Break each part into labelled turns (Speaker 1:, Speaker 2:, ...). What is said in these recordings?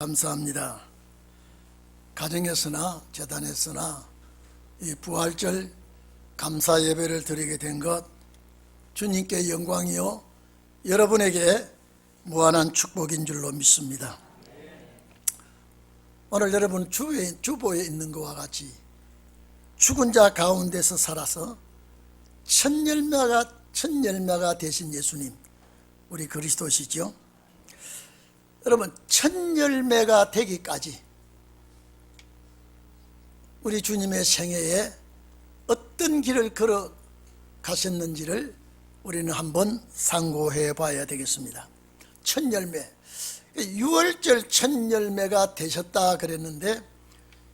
Speaker 1: 감사합니다. 가정에서나 재단에서나 이 부활절 감사 예배를 드리게 된 것 주님께 영광이요 여러분에게 무한한 축복인 줄로 믿습니다. 오늘 여러분 주보에 있는 것과 같이 죽은 자 가운데서 살아서 첫 열매가 되신 예수님, 우리 그리스도시죠. 여러분, 첫 열매가 되기까지 우리 주님의 생애에 어떤 길을 걸어 가셨는지를 우리는 한번 상고해 봐야 되겠습니다. 첫 열매, 6월절 첫 열매가 되셨다 그랬는데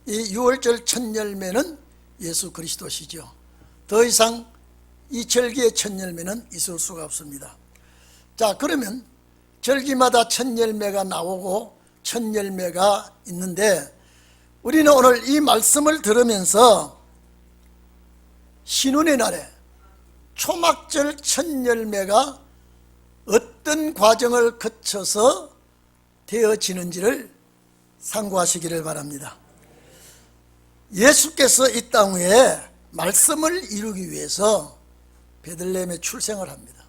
Speaker 1: 이 6월절 첫 열매는 예수 그리스도시죠. 더 이상 이 절기의 첫 열매는 있을 수가 없습니다. 자, 그러면 절기마다 첫 열매가 나오고 첫 열매가 있는데 우리는 오늘 이 말씀을 들으면서 신운의 날에 초막절 첫 열매가 어떤 과정을 거쳐서 되어지는지를 상고하시기를 바랍니다. 예수께서 이 땅 위에 말씀을 이루기 위해서 베들레헴에 출생을 합니다.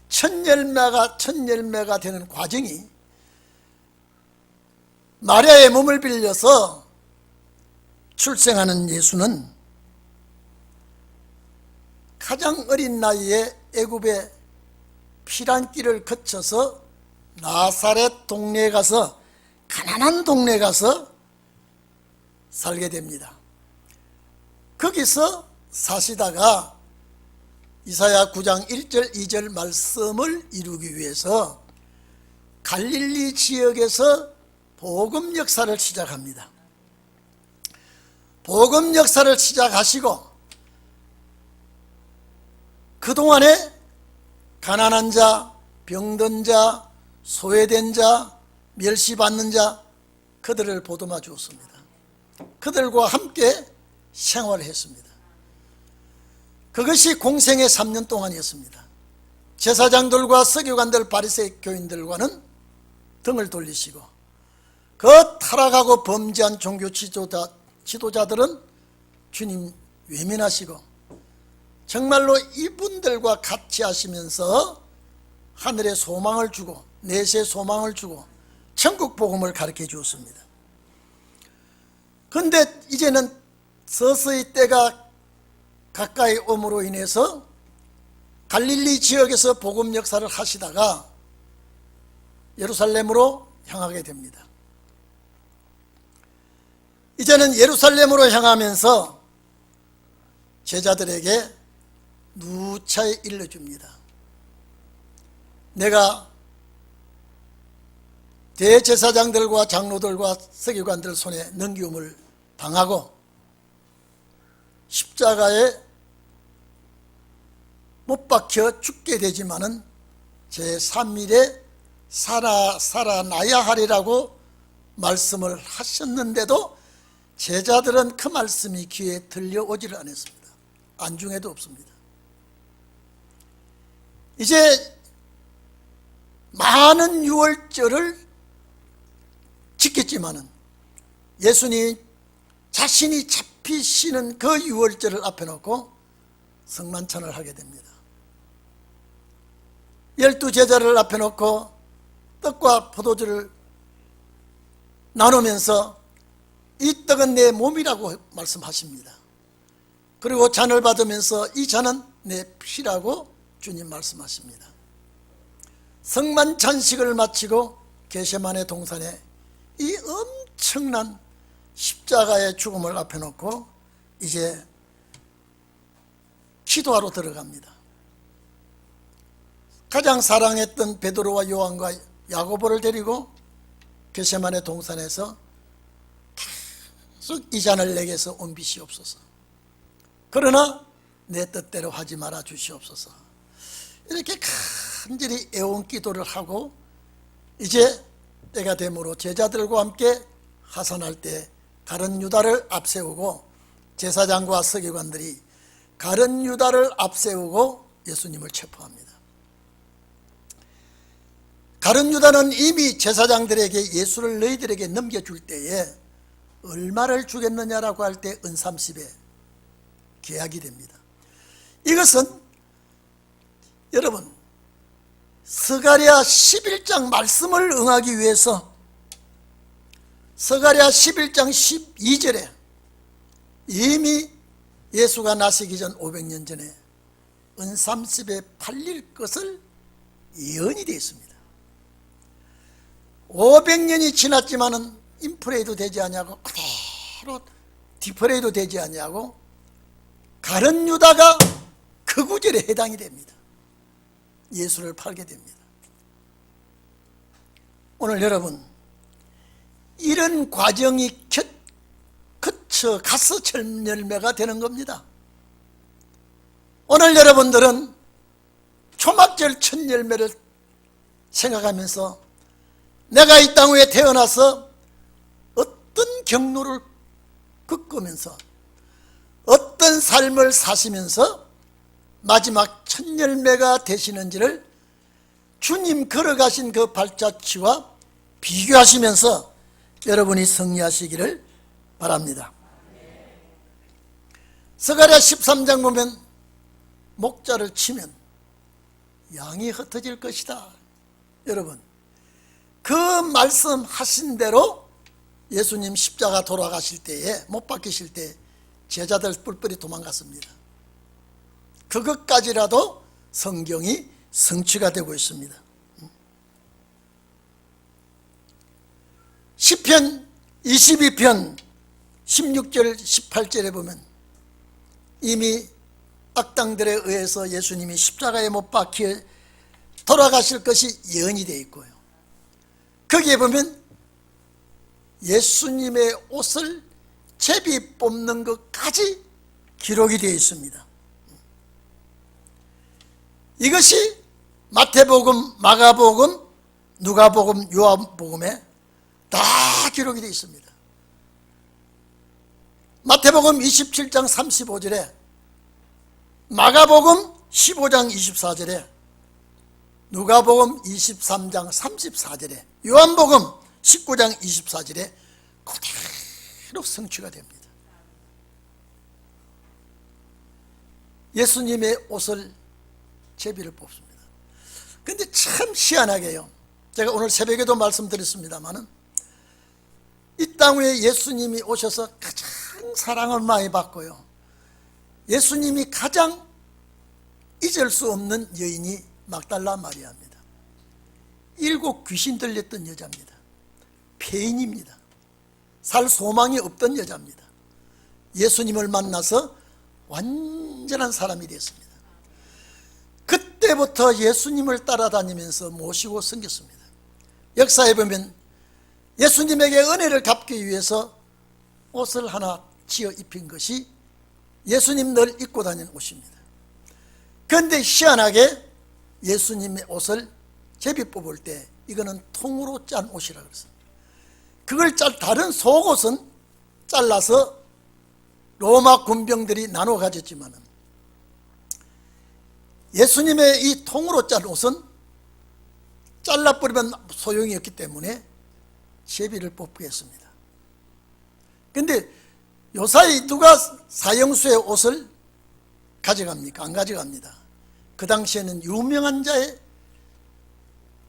Speaker 1: 첫 열매가 되는 과정이 마리아의 몸을 빌려서 출생하는 예수는 가장 어린 나이에 애굽의 피란길을 거쳐서 나사렛 동네에 가서 가난한 동네에 가서 살게 됩니다. 거기서 사시다가 이사야 9장 1절 2절 말씀을 이루기 위해서 갈릴리 지역에서 복음 역사를 시작합니다. 복음 역사를 시작하시고 그동안에 가난한 자, 병든 자, 소외된 자, 멸시받는 자 그들을 보듬어 주었습니다. 그들과 함께 생활했습니다. 그것이 공생의 3년 동안이었습니다. 제사장들과 서기관들, 바리새 교인들과는 등을 돌리시고 그 타락하고 범죄한 종교 지도자들은 주님 외면하시고 정말로 이분들과 같이 하시면서 하늘의 소망을 주고 내세의 소망을 주고 천국 복음을 가르쳐 주었습니다. 그런데 이제는 서서히 때가 가까이 옴으로 인해서 갈릴리 지역에서 복음 역사를 하시다가 예루살렘으로 향하게 됩니다. 이제는 예루살렘으로 향하면서 제자들에게 누차에 일러줍니다. 내가 대제사장들과 장로들과 서기관들 손에 넘기움을 당하고 십자가에 못 박혀 죽게 되지만은 제3일에 살아나야 하리라고 말씀을 하셨는데도 제자들은 그 말씀이 귀에 들려오지를 않았습니다. 안중에도 없습니다. 이제 많은 유월절을 지켰지만은 예수님 자신이 잡히시는 그 유월절을 앞에 놓고 성만찬을 하게 됩니다. 12제자를 앞에 놓고 떡과 포도주를 나누면서 이 떡은 내 몸이라고 말씀하십니다. 그리고 잔을 받으면서 이 잔은 내 피라고 주님 말씀하십니다. 성만찬식을 마치고 겟세마네 동산에 이 엄청난 십자가의 죽음을 앞에 놓고 이제 기도하러 들어갑니다. 가장 사랑했던 베드로와 요한과 야고보를 데리고 겟세마네 동산에서 계속 이 잔을 내게서 옮기시옵소서. 그러나 내 뜻대로 하지 말아 주시옵소서. 이렇게 간절히 애원 기도를 하고 이제 때가 되므로 제자들과 함께 하산할 때 가룟 유다를 앞세우고 제사장과 서기관들이 가룟 유다를 앞세우고 예수님을 체포합니다. 가룟 유다는 이미 제사장들에게 예수를 너희들에게 넘겨줄 때에 얼마를 주겠느냐라고 할 때 은 30에 계약이 됩니다. 이것은 여러분 스가랴 11장 말씀을 응하기 위해서 스가랴 11장 12절에 이미 예수가 나시기 전 500년 전에 은 30에 팔릴 것을 예언이 되어 있습니다. 500년이 지났지만은 인플레이도 되지 않냐고 그대로 디플레이도 되지 않냐고 가룟 유다가 그 구절에 해당이 됩니다. 예수를 팔게 됩니다. 오늘 여러분 이런 과정이 그쳐 가서 첫 열매가 되는 겁니다. 오늘 여러분들은 초막절 첫 열매를 생각하면서 내가 이 땅 위에 태어나서 어떤 경로를 겪으면서 어떤 삶을 사시면서 마지막 첫 열매가 되시는지를 주님 걸어가신 그 발자취와 비교하시면서 여러분이 승리하시기를 바랍니다. 스가랴 13장 보면 목자를 치면 양이 흩어질 것이다. 여러분 그 말씀하신 대로 예수님 십자가 돌아가실 때에 못 박히실 때 제자들 뿔뿔이 도망갔습니다. 그것까지라도 성경이 성취가 되고 있습니다. 시편 22편 16절 18절에 보면 이미 악당들에 의해서 예수님이 십자가에 못 박혀 돌아가실 것이 예언이 되어 있고요. 거기에 보면 예수님의 옷을 제비 뽑는 것까지 기록이 되어 있습니다. 이것이 마태복음, 마가복음, 누가복음, 요한복음에 다 기록이 되어 있습니다. 마태복음 27장 35절에 마가복음 15장 24절에 누가복음 23장 34절에 요한복음 19장 24절에 그대로 성취가 됩니다. 예수님의 옷을 제비를 뽑습니다. 그런데 참 희한하게요, 제가 오늘 새벽에도 말씀드렸습니다마는 이 땅 위에 예수님이 오셔서 가장 사랑을 많이 받고요, 예수님이 가장 잊을 수 없는 여인이 막달라 마리아입니다. 7 귀신 들렸던 여자입니다. 폐인입니다. 살 소망이 없던 여자입니다. 예수님을 만나서 완전한 사람이 됐습니다. 그때부터 예수님을 따라다니면서 모시고 섬겼습니다. 역사에 보면 예수님에게 은혜를 갚기 위해서 옷을 하나 지어 입힌 것이 예수님 늘 입고 다니는 옷입니다. 그런데 희한하게 예수님의 옷을 제비 뽑을 때 이거는 통으로 짠 옷이라고 그랬습니다. 그걸 다른 속옷은 잘라서 로마 군병들이 나눠 가졌지만 예수님의 이 통으로 짠 옷은 잘라버리면 소용이 없기 때문에 제비를 뽑게 했습니다. 그런데 요사이 누가 사형수의 옷을 가져갑니까? 안 가져갑니다. 그 당시에는 유명한 자의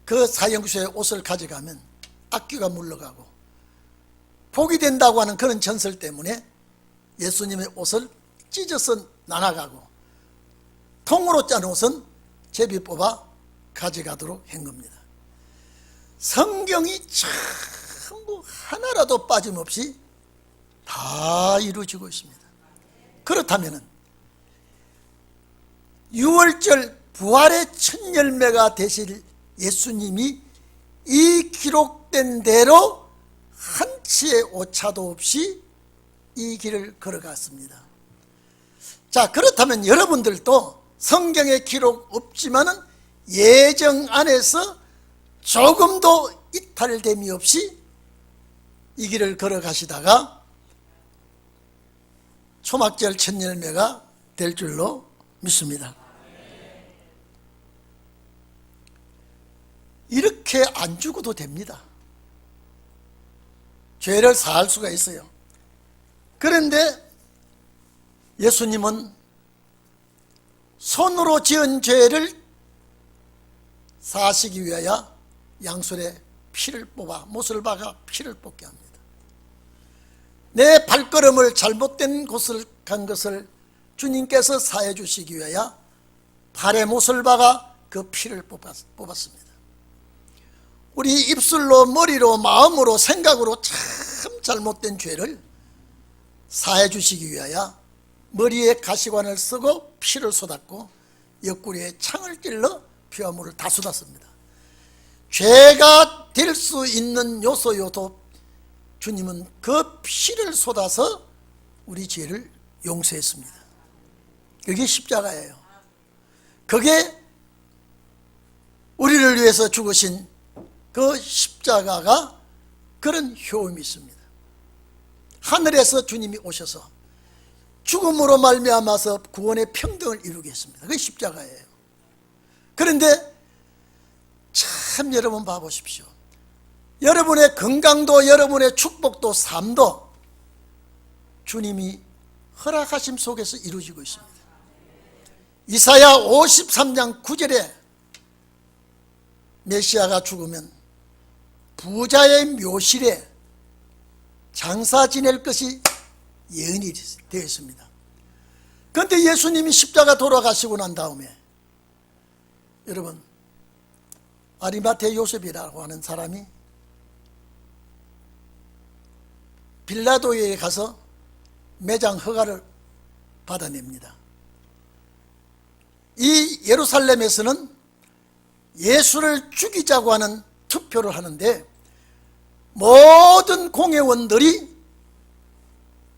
Speaker 1: 그 사형수의 옷을 가져가면 악귀가 물러가고 복이 된다고 하는 그런 전설 때문에 예수님의 옷을 찢어서 나눠가고 통으로 짠 옷은 제비 뽑아 가져가도록 한 겁니다. 성경이 전부 하나라도 빠짐없이 다 이루어지고 있습니다. 그렇다면 6월절 부활의 첫 열매가 되실 예수님이 이 기록된 대로 한치의 오차도 없이 이 길을 걸어갔습니다. 자, 그렇다면 여러분들도 성경에 기록 없지만은 예정 안에서 조금도 이탈됨이 없이 이 길을 걸어가시다가 초막절 첫 열매가 될 줄로 믿습니다. 이렇게 안 죽어도 됩니다. 죄를 사할 수가 있어요. 그런데 예수님은 손으로 지은 죄를 사하시기 위하여 양술에 피를 뽑아, 못을 박아 피를 뽑게 합니다. 내 발걸음을 잘못된 곳을 간 것을 주님께서 사해 주시기 위하여 발에 못을 박아 그 피를 뽑았습니다. 우리 입술로, 머리로, 마음으로, 생각으로 참 잘못된 죄를 사해 주시기 위하여 머리에 가시관을 쓰고 피를 쏟았고 옆구리에 창을 찔러 피와 물을 다 쏟았습니다. 죄가 될 수 있는 요소요소 주님은 그 피를 쏟아서 우리 죄를 용서했습니다. 그게 십자가예요. 그게 우리를 위해서 죽으신 그 십자가가 그런 효험이 있습니다. 하늘에서 주님이 오셔서 죽음으로 말미암아서 구원의 평등을 이루겠습니다. 그게 십자가예요. 그런데 참 여러분 봐보십시오. 여러분의 건강도, 여러분의 축복도, 삶도 주님이 허락하심 속에서 이루어지고 있습니다. 이사야 53장 9절에 메시아가 죽으면 부자의 묘실에 장사 지낼 것이 예언이 되어 있습니다. 그런데 예수님이 십자가 돌아가시고 난 다음에 여러분, 아리마테 요셉이라고 하는 사람이 빌라도에 가서 매장 허가를 받아냅니다. 이 예루살렘에서는 예수를 죽이자고 하는 투표를 하는데 모든 공회원들이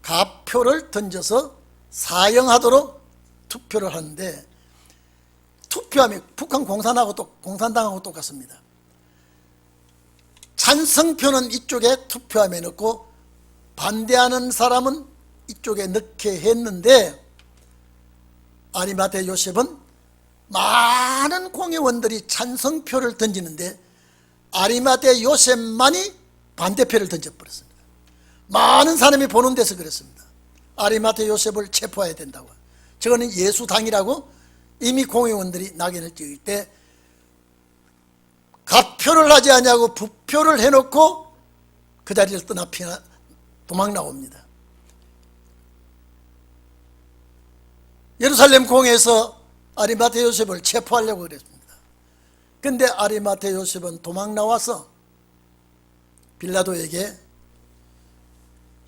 Speaker 1: 가표를 던져서 사형하도록 투표를 하는데, 투표하면 북한 공산당하고 똑같습니다. 찬성표는 이쪽에 투표함에 넣고 반대하는 사람은 이쪽에 넣게 했는데, 아리마테 요셉은 많은 공회원들이 찬성표를 던지는데 아리마테 요셉만이 반대표를 던져버렸습니다. 많은 사람이 보는 데서 그랬습니다. 아리마테 요셉을 체포해야 된다고. 저거는 예수당이라고 이미 공회원들이 낙인을 찍을 때 가표를 하지 않냐고 부표를 해놓고 그 자리를 떠나 도망 나옵니다. 예루살렘 공회에서 아리마테 요셉을 체포하려고 그랬습니다. 그런데 아리마테 요셉은 도망 나와서 빌라도에게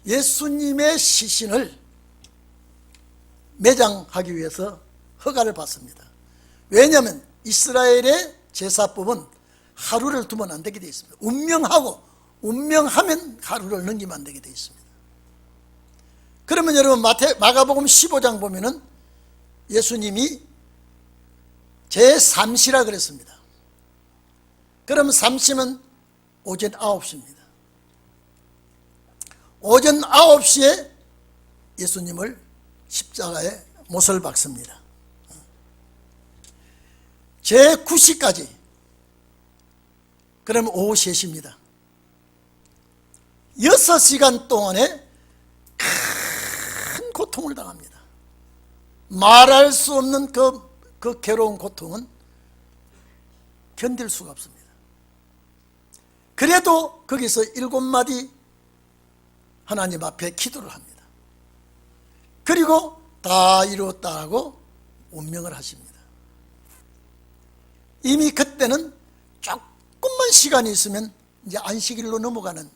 Speaker 1: 예수님의 시신을 매장하기 위해서 허가를 받습니다. 왜냐하면 이스라엘의 제사법은 하루를 두면 안 되게 되어 있습니다. 운명하면 하루를 넘기면 안 되게 되어 있습니다. 그러면 여러분 마가복음 15장 보면은 예수님이 제3시라 그랬습니다. 그럼 3시는 오전 9시입니다. 오전 9시에 예수님을 십자가에 못을 박습니다. 제9시까지, 그러면 오후 3시입니다. 6시간 동안에 큰 고통을 당합니다. 말할 수 없는 그 괴로운 고통은 견딜 수가 없습니다. 그래도 거기서 7마디 하나님 앞에 기도를 합니다. 그리고 다 이루었다 하고 운명을 하십니다. 이미 그때는 조금만 시간이 있으면 이제 안식일로 넘어가는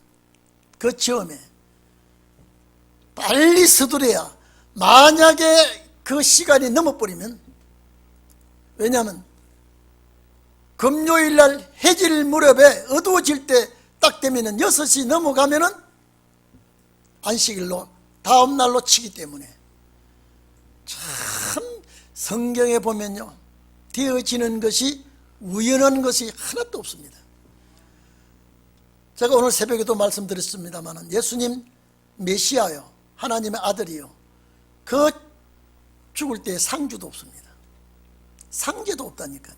Speaker 1: 그 즈음에 빨리 서두려야, 만약에 그 시간이 넘어버리면, 왜냐하면 금요일날 해질 무렵에 어두워질 때 딱 되면은 6시 넘어가면은 안식일로 다음날로 치기 때문에, 참 성경에 보면요, 되어지는 것이 우연한 것이 하나도 없습니다. 제가 오늘 새벽에도 말씀드렸습니다만 예수님 메시아요, 하나님의 아들이요, 그 죽을 때 상주도 없습니다. 상제도 없다니까요.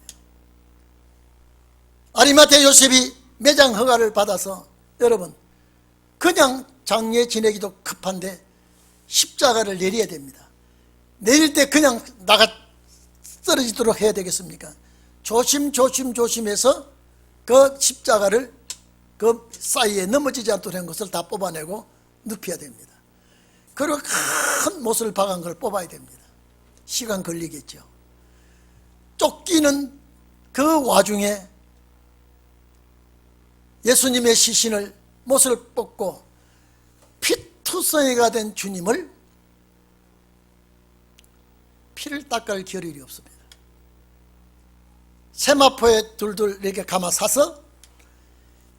Speaker 1: 아리마대 요셉이 매장 허가를 받아서, 여러분, 그냥 장례 지내기도 급한데 십자가를 내려야 됩니다. 내릴 때 그냥 나가 쓰러지도록 해야 되겠습니까? 조심해서 그 십자가를 그 사이에 넘어지지 않도록 한 것을 다 뽑아내고 눕혀야 됩니다. 그리고 큰 못을 박은 걸 뽑아야 됩니다. 시간 걸리겠죠. 쫓기는 그 와중에 예수님의 시신을, 못을 뽑고 피투성이가 된 주님을 피를 닦을 겨를이 없습니다. 세마포에 둘둘 이렇게 감아 사서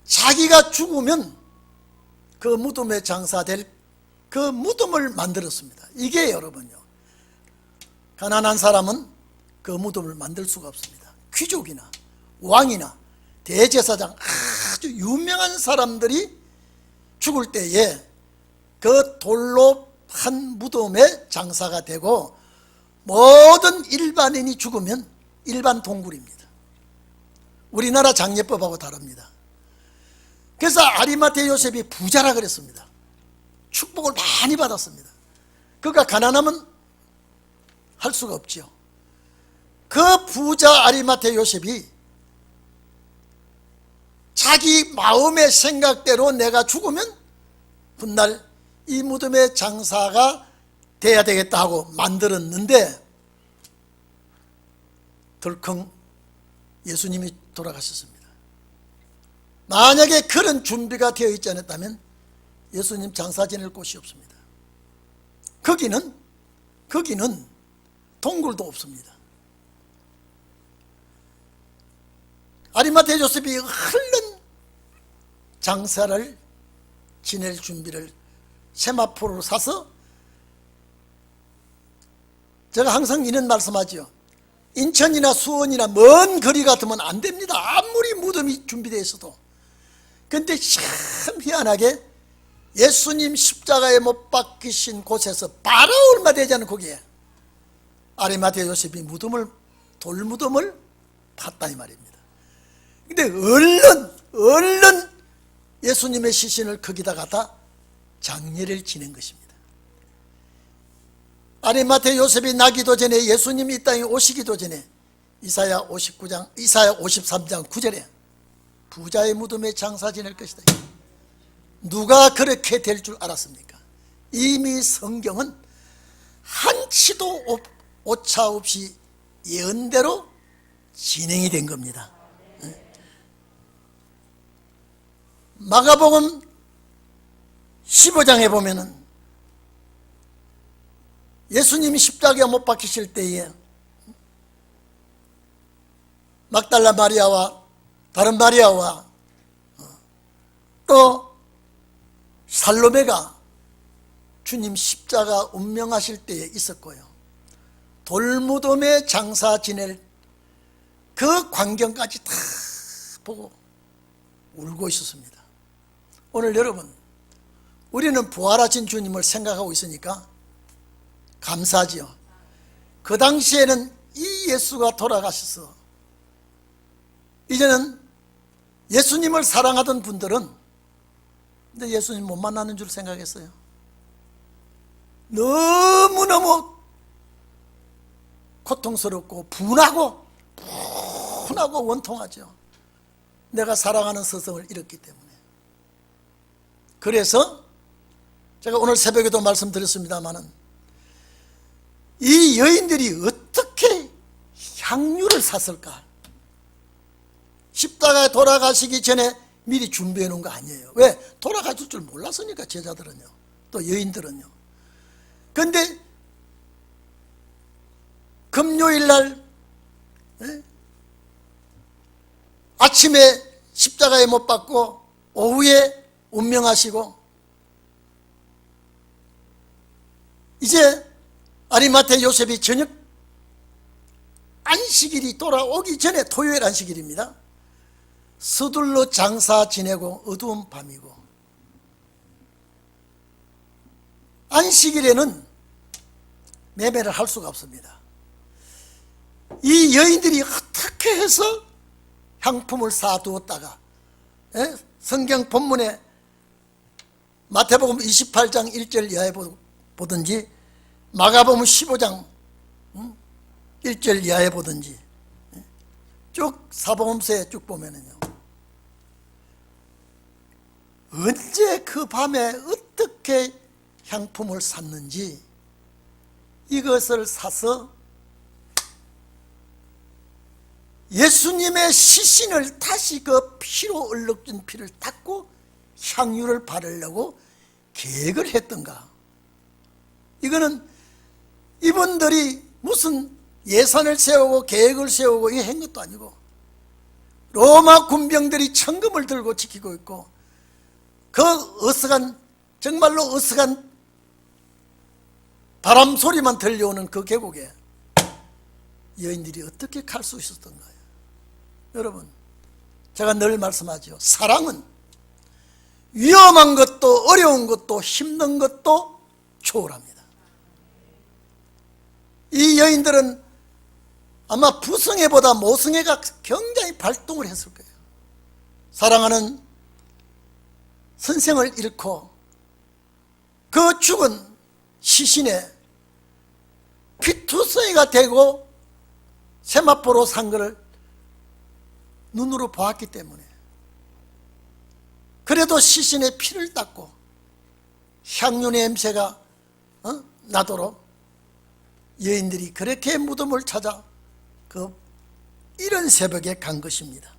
Speaker 1: 자기가 죽으면 그 무덤에 장사될 그 무덤을 만들었습니다. 이게 여러분요, 가난한 사람은 그 무덤을 만들 수가 없습니다. 귀족이나 왕이나 대제사장, 아주 유명한 사람들이 죽을 때에 그 돌로 한 무덤에 장사가 되고, 모든 일반인이 죽으면 일반 동굴입니다. 우리나라 장례법하고 다릅니다. 그래서 아리마대 요셉이 부자라 그랬습니다. 축복을 많이 받았습니다. 그가 가난하면 할 수가 없죠. 그 부자 아리마대 요셉이 자기 마음의 생각대로 내가 죽으면 훗날 이 무덤의 장사가 돼야 되겠다 하고 만들었는데, 덜컹 예수님이 돌아가셨습니다. 만약에 그런 준비가 되어 있지 않았다면 예수님 장사 지낼 곳이 없습니다. 거기는 동굴도 없습니다. 아리마대 요셉이 얼른 장사를 지낼 준비를 세마포로 사서, 제가 항상 이런 말씀하죠. 인천이나 수원이나 먼 거리 같으면 안 됩니다. 아무리 무덤이 준비되어 있어도. 그런데 참 희한하게 예수님 십자가에 못 박히신 곳에서 바로 얼마 되지 않은 거기에 아리마대 요셉이 돌무덤을 팠다 이 말입니다. 근데 얼른 예수님의 시신을 거기다 갖다 장례를 지낸 것입니다. 아리마대 요셉이 나기도 전에, 예수님이 이 땅에 오시기도 전에 이사야 53장 9절에 부자의 무덤에 장사 지낼 것이다. 누가 그렇게 될 줄 알았습니까? 이미 성경은 한치도 오차 없이 예언대로 진행이 된 겁니다. 마가복음 15장에 보면은 예수님이 십자가에 못 박히실 때에 막달라 마리아와 다른 마리아와 또 살로메가 주님 십자가 운명하실 때에 있었고요, 돌무덤에 장사 지낼 그 광경까지 다 보고 울고 있었습니다. 오늘 여러분, 우리는 부활하신 주님을 생각하고 있으니까 감사하지요. 그 당시에는 이 예수가 돌아가셔서 이제는 예수님을 사랑하던 분들은, 근데 예수님 못 만나는 줄 생각했어요. 너무너무 고통스럽고 분하고 원통하죠. 내가 사랑하는 스승을 잃었기 때문에. 그래서 제가 오늘 새벽에도 말씀드렸습니다마는, 이 여인들이 어떻게 향유를 샀을까? 십자가에 돌아가시기 전에 미리 준비해 놓은 거 아니에요. 왜? 돌아가실 줄 몰랐으니까, 제자들은요, 또 여인들은요. 그런데 금요일날 아침에 십자가에 못 박고 오후에 운명하시고, 이제 아리마대 요셉이 저녁 안식일이 돌아오기 전에, 토요일 안식일입니다. 서둘러 장사 지내고 어두운 밤이고, 안식일에는 매매를 할 수가 없습니다. 이 여인들이 어떻게 해서 향품을 쌓아두었다가, 성경 본문에 마태복음 28장 1절 이하에 보든지 마가복음 15장 1절 이하에 보든지 쭉 사복음서에 쭉 보면은요, 언제 그 밤에 어떻게 향품을 샀는지 이것을 사서 예수님의 시신을 다시 그 피로 얼룩진 피를 닦고 향유를 바르려고 계획을 했던가. 이거는 이분들이 무슨 예산을 세우고 계획을 세우고 이거 한 것도 아니고 로마 군병들이 천금을 들고 지키고 있고, 그 어색한, 정말로 어색한 바람 소리만 들려오는 그 계곡에 여인들이 어떻게 갈 수 있었던가요? 여러분, 제가 늘 말씀하죠. 사랑은 위험한 것도 어려운 것도 힘든 것도 초월합니다. 이 여인들은 아마 부성애보다 모성애가 굉장히 발동을 했을 거예요. 사랑하는 선생을 잃고 그 죽은 시신에 피투성이가 되고 세마포로 산 것을 눈으로 보았기 때문에, 그래도 시신에 피를 닦고 향유 냄새가 나도록 여인들이 그렇게 무덤을 찾아 그 이른 새벽에 간 것입니다.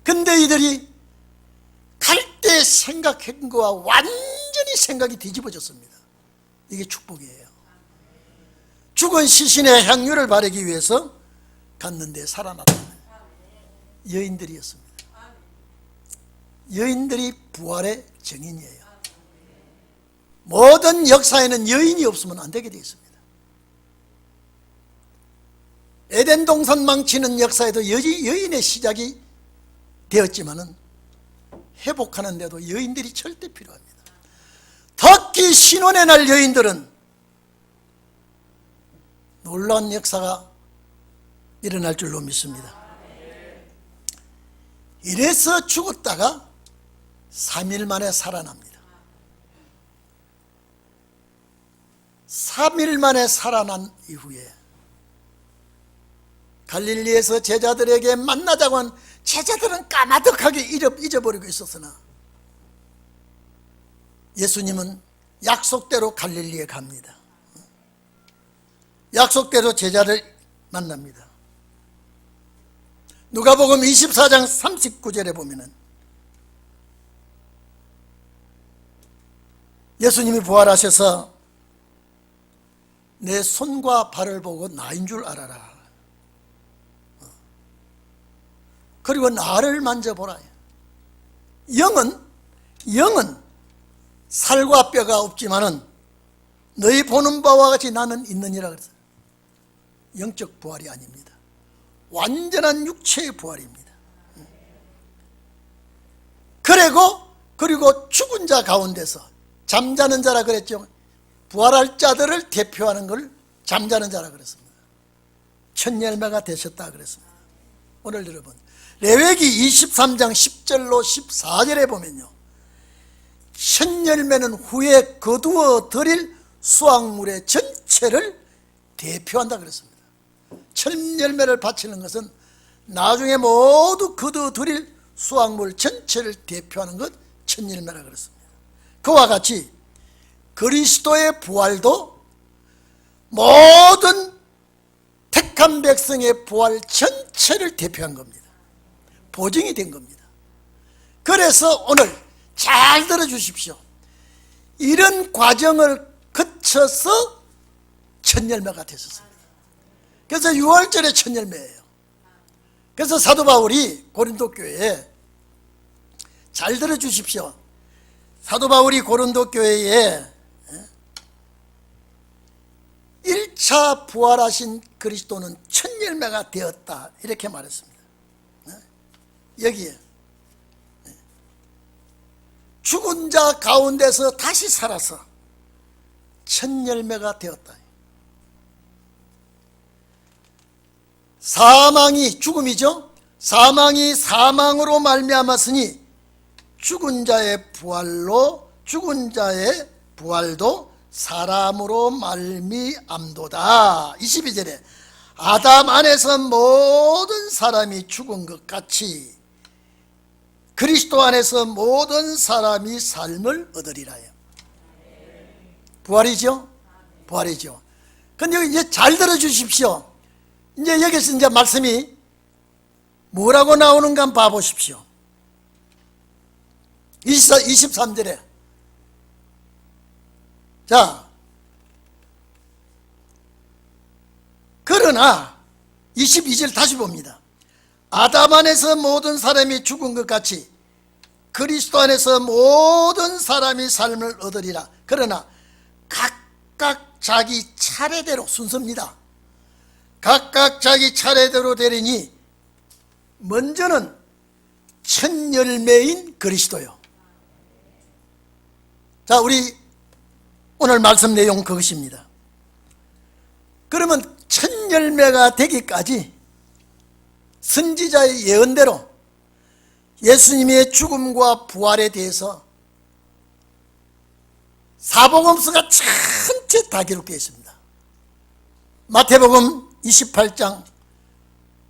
Speaker 1: 근데 이들이 갈 때 생각한 거와 완전히 생각이 뒤집어졌습니다. 이게 축복이에요. 죽은 시신에 향유를 바르기 위해서 갔는데 살아났다는 여인들이었습니다. 여인들이 부활의 증인이에요. 모든 역사에는 여인이 없으면 안 되게 되어 있습니다. 에덴 동산 망치는 역사에도 여인의 시작이 되었지만은 회복하는 데도 여인들이 절대 필요합니다. 특히 신혼의 날 여인들은 놀라운 역사가 일어날 줄로 믿습니다. 이래서 죽었다가 3일 만에 살아납니다. 3일 만에 살아난 이후에 갈릴리에서 제자들에게 만나자고 한 제자들은 까마득하게 잊어버리고 있었으나 예수님은 약속대로 갈릴리에 갑니다. 약속대로 제자를 만납니다. 누가복음 24장 39절에 보면은 예수님이 부활하셔서 내 손과 발을 보고 나인 줄 알아라. 그리고 나를 만져보라. 영은 살과 뼈가 없지만은 너희 보는 바와 같이 나는 있느니라 그랬어요. 영적 부활이 아닙니다. 완전한 육체의 부활입니다. 그리고 죽은 자 가운데서 잠자는 자라 그랬죠. 부활할 자들을 대표하는 걸 잠자는 자라 그랬습니다. 첫 열매가 되셨다 그랬습니다. 오늘 여러분, 레위기 23장 10절로 14절에 보면요, 첫 열매는 후에 거두어 드릴 수확물의 전체를 대표한다 그랬습니다. 첫 열매를 바치는 것은 나중에 모두 거두어 드릴 수확물 전체를 대표하는 것, 첫 열매라 그랬습니다. 그와 같이 그리스도의 부활도 모든 택한 백성의 부활 전체를 대표한 겁니다. 보증이 된 겁니다. 그래서 오늘 잘 들어주십시오. 이런 과정을 거쳐서 첫 열매가 됐었습니다. 그래서 6월절의 첫 열매예요. 그래서 사도 바울이 고린도 교회에, 잘 들어주십시오. 사도 바울이 고린도 교회에 1차 부활하신 그리스도는 첫 열매가 되었다 이렇게 말했습니다. 여기에 죽은 자 가운데서 다시 살아서 첫 열매가 되었다. 사망이 죽음이죠. 사망이 사망으로 말미암았으니 죽은 자의 부활도 사람으로 말미암도다. 22절에 아담 안에서 모든 사람이 죽은 것 같이 그리스도 안에서 모든 사람이 삶을 얻으리라요. 부활이죠? 부활이죠. 근데 이제 잘 들어주십시오. 이제 여기서 이제 말씀이 뭐라고 나오는가 한번 봐보십시오. 23절에 자, 그러나 22절 다시 봅니다. 아담 안에서 모든 사람이 죽은 것 같이 그리스도 안에서 모든 사람이 삶을 얻으리라. 그러나 각각 자기 차례대로, 순서입니다. 각각 자기 차례대로 되리니 먼저는 첫 열매인 그리스도요. 자, 우리 오늘 말씀 내용 그것입니다. 그러면 첫 열매가 되기까지 선지자의 예언대로 예수님의 죽음과 부활에 대해서 사복음서가 전체 다 기록되어 있습니다. 마태복음 28장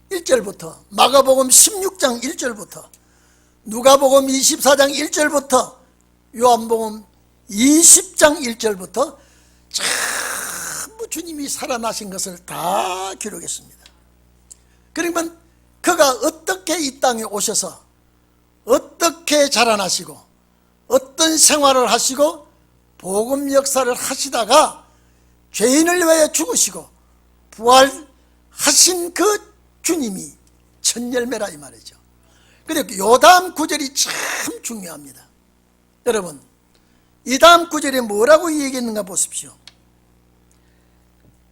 Speaker 1: 1절부터 마가복음 16장 1절부터 누가복음 24장 1절부터 요한복음 20장 1절부터 전부 주님이 살아나신 것을 다 기록했습니다. 그러면 그가 어떻게 이 땅에 오셔서 어떻게 자라나시고 어떤 생활을 하시고 복음 역사를 하시다가 죄인을 위하여 죽으시고 부활하신 그 주님이 첫 열매라 이 말이죠. 그리고 요 다음 구절이 참 중요합니다. 여러분, 이 다음 구절에 뭐라고 얘기했는가 보십시오.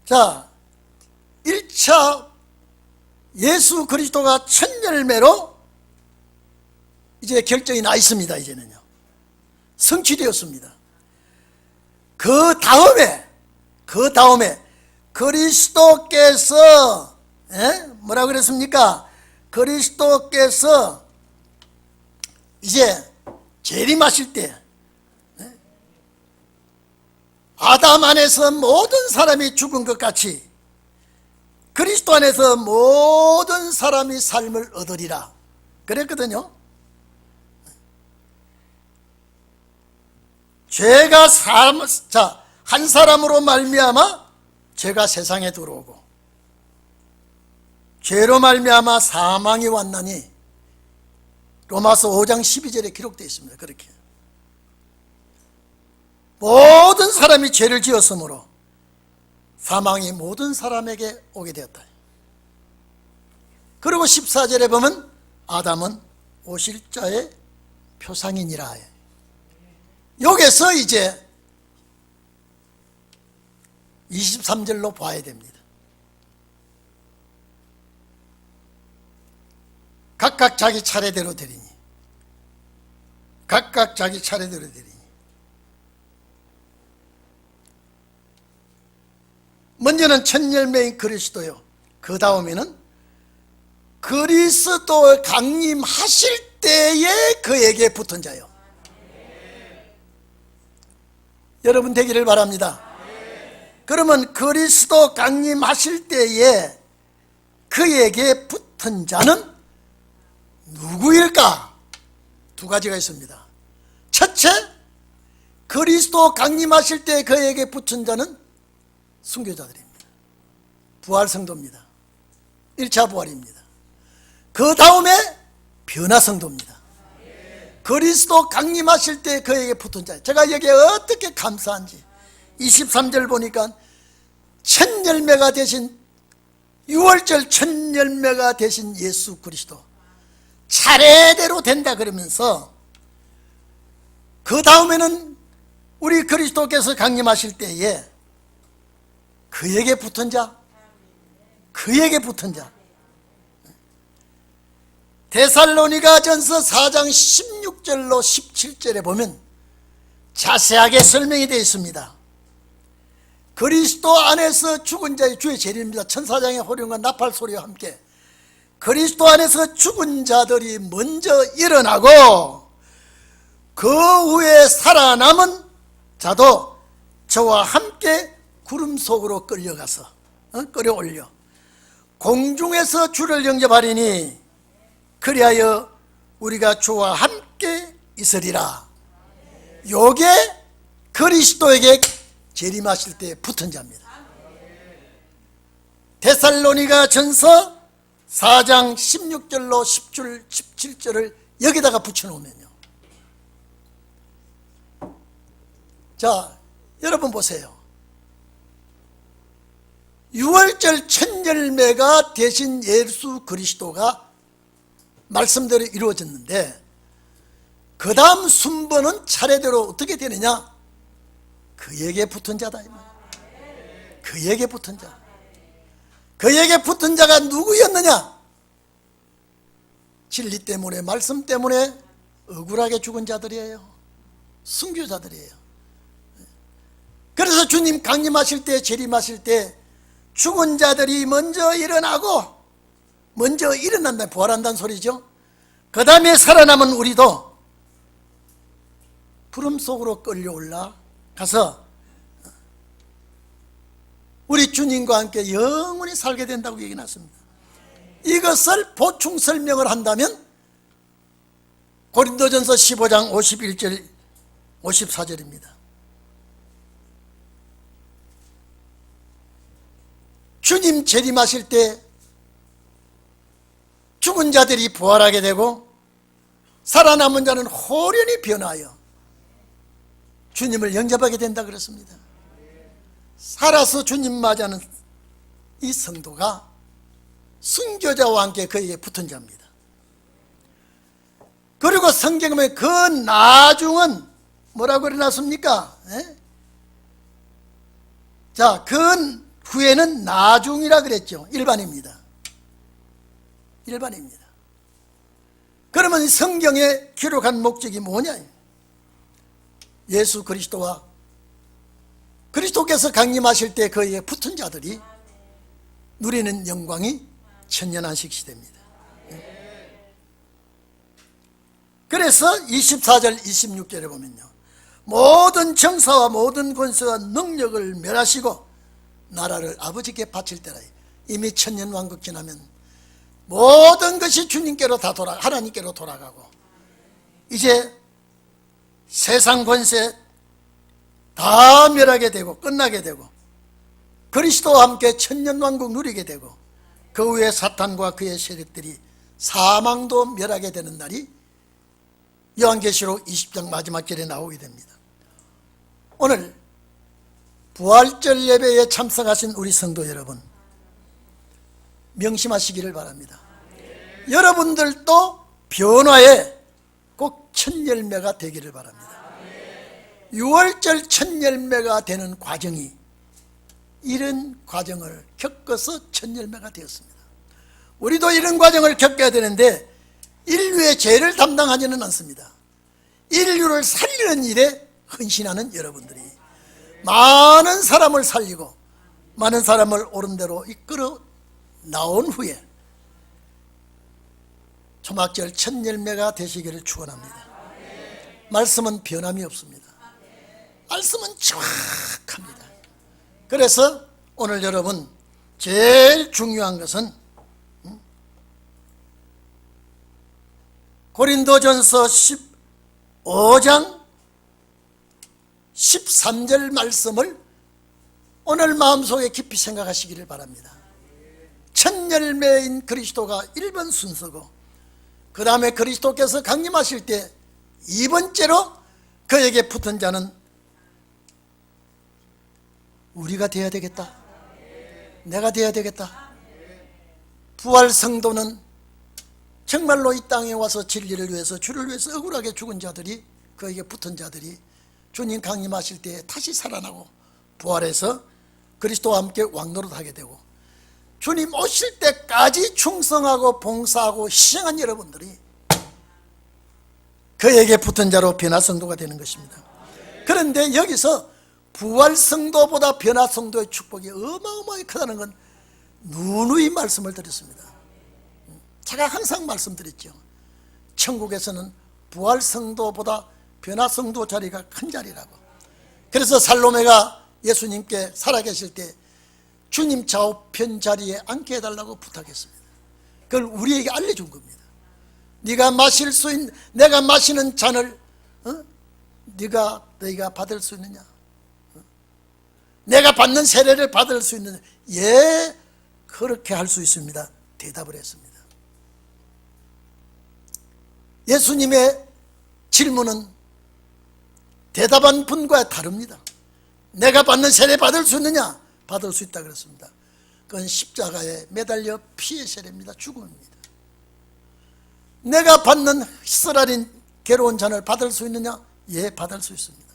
Speaker 1: 자, 1차 예수 그리스도가 첫 열매로 이제 결정이 나 있습니다. 이제는요 성취되었습니다. 그 다음에 그리스도께서 뭐라 그랬습니까? 그리스도께서 이제 재림하실 때 아담 안에서 모든 사람이 죽은 것 같이 그리스도 안에서 모든 사람이 삶을 얻으리라 그랬거든요. 죄가 한 사람으로 말미암아 죄가 세상에 들어오고 죄로 말미암아 사망이 왔나니 로마서 5장 12절에 기록되어 있습니다. 그렇게 모든 사람이 죄를 지었으므로 사망이 모든 사람에게 오게 되었다. 그리고 14절에 보면 아담은 오실 자의 표상이니라. 여기서 이제 23절로 봐야 됩니다. 각각 자기 차례대로 되리니 각각 자기 차례대로 되리니 먼저는 첫 열매인 그리스도요. 그 다음에는 그리스도 강림하실 때에 그에게 붙은 자요. 여러분 되기를 바랍니다. 그러면 그리스도 강림하실 때에 그에게 붙은 자는 누구일까? 두 가지가 있습니다. 첫째, 그리스도 강림하실 때 그에게 붙은 자는 순교자들입니다. 부활 성도입니다. 1차 부활입니다. 그 다음에 변화 성도입니다. 그리스도 강림하실 때 그에게 붙은 자. 제가 여기에 어떻게 감사한지 23절 보니까 첫 열매가 되신 6월절 첫 열매가 되신 예수 그리스도 차례대로 된다 그러면서 그 다음에는 우리 그리스도께서 강림하실 때에 그에게 붙은 자, 그에게 붙은 자. 데살로니가전서 4장 그리스도 안에서 죽은 자의 주의 재림입니다. 천사장의 호령과 나팔 소리와 함께 그리스도 안에서 죽은 자들이 먼저 일어나고 그 후에 살아남은 자도 저와 함께 구름 속으로 끌려가서 끌어올려 공중에서 주를 영접하리니 그리하여 우리가 주와 함께 있으리라. 요게 그리스도에게 재림하실 때 붙은 자입니다. 데살로니가 전서 4장 16절로 17절을 여기다가 붙여놓으면요, 자 여러분 보세요. 6월절 첫 열매가 되신 예수 그리스도가 말씀대로 이루어졌는데 그 다음 순번은 차례대로 어떻게 되느냐? 그에게 붙은 자다. 그에게 붙은 자. 그에게 붙은 자가 누구였느냐? 진리 때문에, 말씀 때문에 억울하게 죽은 자들이에요. 순교자들이에요. 그래서 주님 강림하실 때, 재림하실 때 죽은 자들이 먼저 일어나고, 먼저 일어난다, 부활한다는 소리죠. 그 다음에 살아남은 우리도 구름 속으로 끌려올라 가서 우리 주님과 함께 영원히 살게 된다고 얘기해놨습니다. 이것을 보충 설명을 한다면 고린도전서 15장 51절 54절입니다. 주님 재림하실 때 죽은 자들이 부활하게 되고 살아남은 자는 호련히 변하여 주님을 영접하게 된다 그랬습니다. 살아서 주님 맞이하는 이 성도가 순교자와 함께 그에게 붙은 자입니다. 그리고 성경에 보면 그 나중은 뭐라고 그려놨습니까? 자, 그 후에는 나중이라 그랬죠. 일반입니다. 일반입니다. 그러면 이 성경에 기록한 목적이 뭐냐? 예수 그리스도와 그리스도께서 강림하실 때 그에게 붙은 자들이 누리는 영광이 천년한식 시대입니다. 그래서 24절 26절에 보면요, 모든 정사와 모든 권세와 능력을 멸하시고 나라를 아버지께 바칠 때라. 이미 천년왕국 지나면 모든 것이 주님께로 다 하나님께로 돌아가고 이제 세상 권세 다 멸하게 되고 끝나게 되고 그리스도와 함께 천년왕국 누리게 되고 그 후에 사탄과 그의 세력들이 사망도 멸하게 되는 날이 요한계시록 20장 마지막 절에 나오게 됩니다. 오늘 부활절 예배에 참석하신 우리 성도 여러분, 명심하시기를 바랍니다. 여러분들도 변화의 꼭 첫 열매가 되기를 바랍니다. 6월절 첫 열매가 되는 과정이 이런 과정을 겪어서 첫 열매가 되었습니다. 우리도 이런 과정을 겪어야 되는데 인류의 죄를 담당하지는 않습니다. 인류를 살리는 일에 헌신하는 여러분들이 많은 사람을 살리고 많은 사람을 옳은 대로 이끌어 나온 후에 초막절 첫 열매가 되시기를 축원합니다. 말씀은 변함이 없습니다. 말씀은 정확합니다. 그래서 오늘 여러분 제일 중요한 것은 고린도전서 15장 13절 말씀을 오늘 마음속에 깊이 생각하시기를 바랍니다. 첫 열매인 그리스도가 1번 순서고 그 다음에 그리스도께서 강림하실 때 2번째로 그에게 붙은 자는 우리가 되어야 되겠다. 내가 되어야 되겠다. 부활 성도는 정말로 이 땅에 와서 진리를 위해서 주를 위해서 억울하게 죽은 자들이 그에게 붙은 자들이 주님 강림하실 때 다시 살아나고 부활해서 그리스도와 함께 왕노릇하게 되고 주님 오실 때까지 충성하고 봉사하고 희생한 여러분들이 그에게 붙은 자로 변화 성도가 되는 것입니다. 그런데 여기서 부활성도보다 변화성도의 축복이 어마어마하게 크다는 건 누누이 말씀을 드렸습니다. 제가 항상 말씀드렸죠. 천국에서는 부활성도보다 변화성도 자리가 큰 자리라고. 그래서 살로메가 예수님께 살아계실 때 주님 좌우편 자리에 앉게 해달라고 부탁했습니다. 그걸 우리에게 알려준 겁니다. 네가 마실 수 있는, 내가 마시는 잔을 네가 받을 수 있느냐? 내가 받는 세례를 받을 수 있느냐? 예, 그렇게 할 수 있습니다. 대답을 했습니다. 예수님의 질문은 대답한 분과 다릅니다. 내가 받는 세례 받을 수 있느냐? 받을 수 있다 그랬습니다. 그건 십자가에 매달려 피의 세례입니다. 죽음입니다. 내가 받는 쓰라린 괴로운 잔을 받을 수 있느냐? 예, 받을 수 있습니다.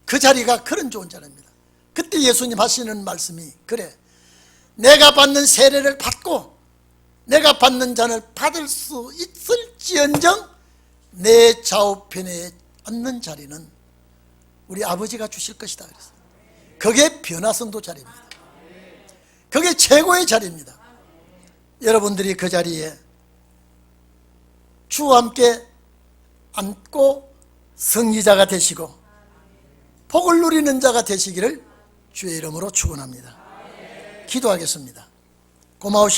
Speaker 1: 그 자리가 그런 좋은 자리입니다. 그때 예수님 하시는 말씀이, 그래, 내가 받는 세례를 받고 내가 받는 잔을 받을 수 있을지언정 내 좌우편에 앉는 자리는 우리 아버지가 주실 것이다 그랬어요. 그게 변화성도 자리입니다. 그게 최고의 자리입니다. 여러분들이 그 자리에 주와 함께 앉고 승리자가 되시고 복을 누리는 자가 되시기를 주의 이름으로 축원합니다. 기도하겠습니다. 고마우신